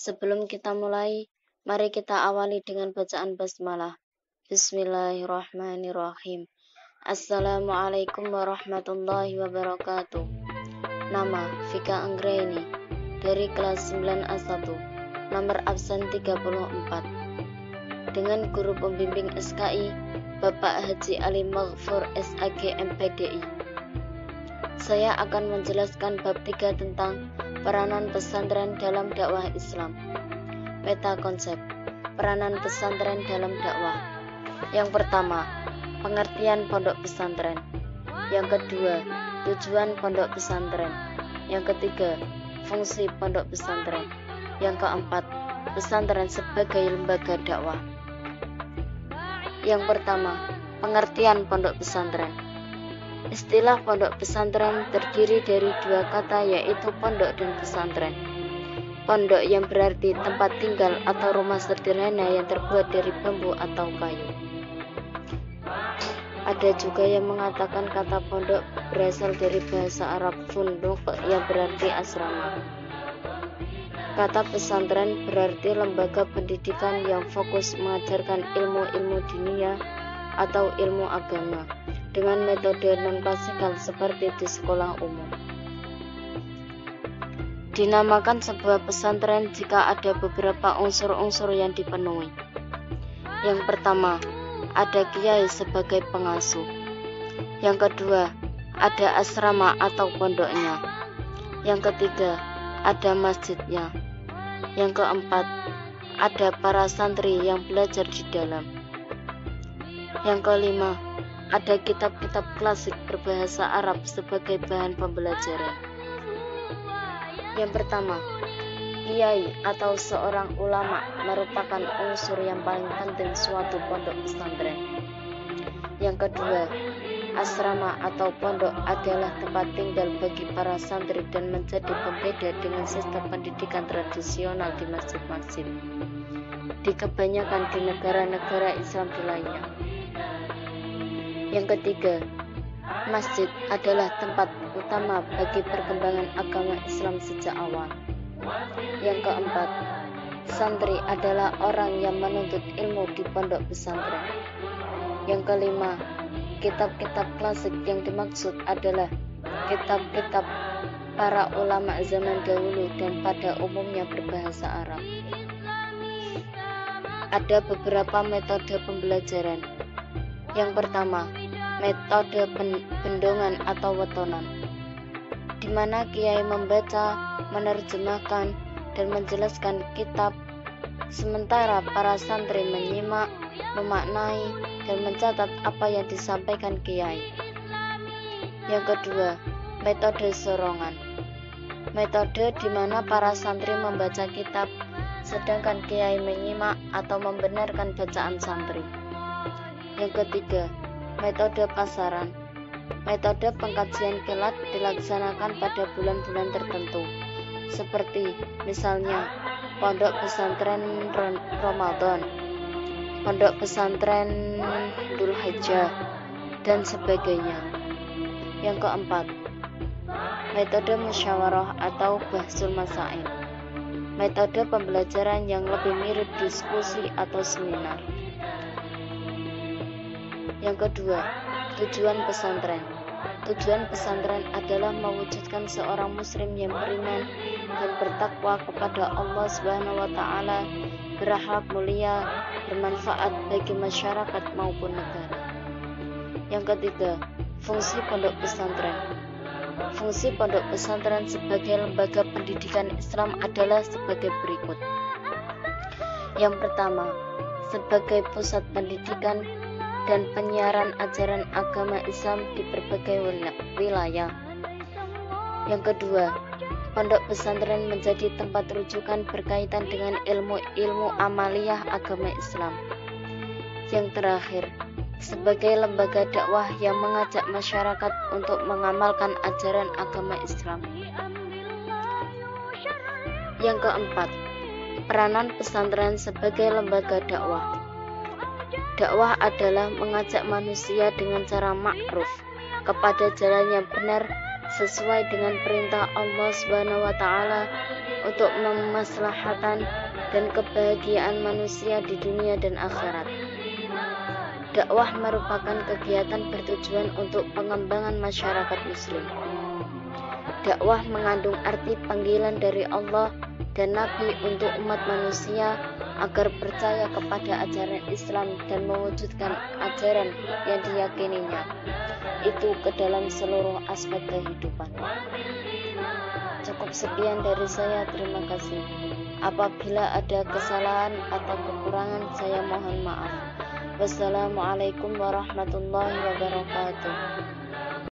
Sebelum kita mulai, mari kita awali dengan bacaan basmalah. Bismillahirrahmanirrahim. Assalamualaikum warahmatullahi wabarakatuh. Nama Vika Anggraini dari kelas 9A1, nomor absen 34. Dengan guru pembimbing SKI, Bapak Haji Ali Maghfur SAG MPDI. Saya akan menjelaskan bab 3 tentang peranan pesantren dalam dakwah Islam. Meta konsep peranan pesantren dalam dakwah. Yang pertama, pengertian pondok pesantren. Yang kedua, tujuan pondok pesantren. Yang ketiga, fungsi pondok pesantren. Yang keempat, pesantren sebagai lembaga dakwah. Yang pertama, pengertian pondok pesantren. Istilah pondok pesantren terdiri dari dua kata, yaitu pondok dan pesantren. Pondok yang berarti tempat tinggal atau rumah sederhana yang terbuat dari bambu atau kayu. Ada juga yang mengatakan kata pondok berasal dari bahasa Arab funduk yang berarti asrama. Kata pesantren berarti lembaga pendidikan yang fokus mengajarkan ilmu-ilmu dunia atau ilmu agama dengan metode non-klasikal seperti di sekolah umum. Dinamakan sebuah pesantren jika ada beberapa unsur-unsur yang dipenuhi. Yang pertama, ada kiai sebagai pengasuh. Yang kedua, ada asrama atau pondoknya. Yang ketiga, ada masjidnya. Yang keempat, ada para santri yang belajar di dalam. Yang kelima, ada kitab-kitab klasik berbahasa Arab sebagai bahan pembelajaran. Yang pertama, kiai atau seorang ulama merupakan unsur yang paling penting suatu pondok pesantren. Yang kedua, asrama atau pondok adalah tempat tinggal bagi para santri dan menjadi pembeda dengan sistem pendidikan tradisional di masjid-masjid di kebanyakan di negara-negara Islam di lainnya. Yang ketiga, masjid adalah tempat utama bagi perkembangan agama Islam sejak awal. Yang keempat, santri adalah orang yang menuntut ilmu di pondok pesantren. Yang kelima, kitab-kitab klasik yang dimaksud adalah kitab-kitab para ulama zaman dahulu dan pada umumnya berbahasa Arab. Ada beberapa metode pembelajaran. Yang pertama, metode bendongan atau wetonan, di mana kiai membaca, menerjemahkan, dan menjelaskan kitab, sementara para santri menyimak, memaknai, dan mencatat apa yang disampaikan kiai. Yang kedua, metode sorongan, metode di mana para santri membaca kitab, sedangkan kiai menyimak atau membenarkan bacaan santri. Yang ketiga, metode pasaran. Metode pengkajian kilat dilaksanakan pada bulan-bulan tertentu, seperti misalnya pondok pesantren Ramadan, pondok pesantren Dzulhijjah, dan sebagainya. Yang keempat, metode musyawarah atau bahsul masail. Metode pembelajaran yang lebih mirip diskusi atau seminar. Yang kedua, tujuan pesantren. Tujuan pesantren adalah mewujudkan seorang muslim yang beriman dan bertakwa kepada Allah SWT, berakhlak mulia, bermanfaat bagi masyarakat maupun negara. Yang ketiga, fungsi pondok pesantren. Fungsi pondok pesantren sebagai lembaga pendidikan Islam adalah sebagai berikut. Yang pertama, sebagai pusat pendidikan dan penyiaran ajaran agama Islam di berbagai wilayah. Yang kedua, pondok pesantren menjadi tempat rujukan berkaitan dengan ilmu-ilmu amaliyah agama Islam. Yang terakhir, sebagai lembaga dakwah yang mengajak masyarakat untuk mengamalkan ajaran agama Islam. Yang keempat, peranan pesantren sebagai lembaga dakwah. Dakwah adalah mengajak manusia dengan cara ma'ruf kepada jalan yang benar sesuai dengan perintah Allah SWT untuk memaslahatan dan kebahagiaan manusia di dunia dan akhirat. Dakwah merupakan kegiatan bertujuan untuk pengembangan masyarakat muslim. Dakwah mengandung arti panggilan dari Allah dan Nabi untuk umat manusia agar percaya kepada ajaran Islam dan mewujudkan ajaran yang diyakininya itu ke dalam seluruh aspek kehidupan. Cukup sekian dari saya, terima kasih. Apabila ada kesalahan atau kekurangan, saya mohon maaf. Wassalamualaikum warahmatullahi wabarakatuh.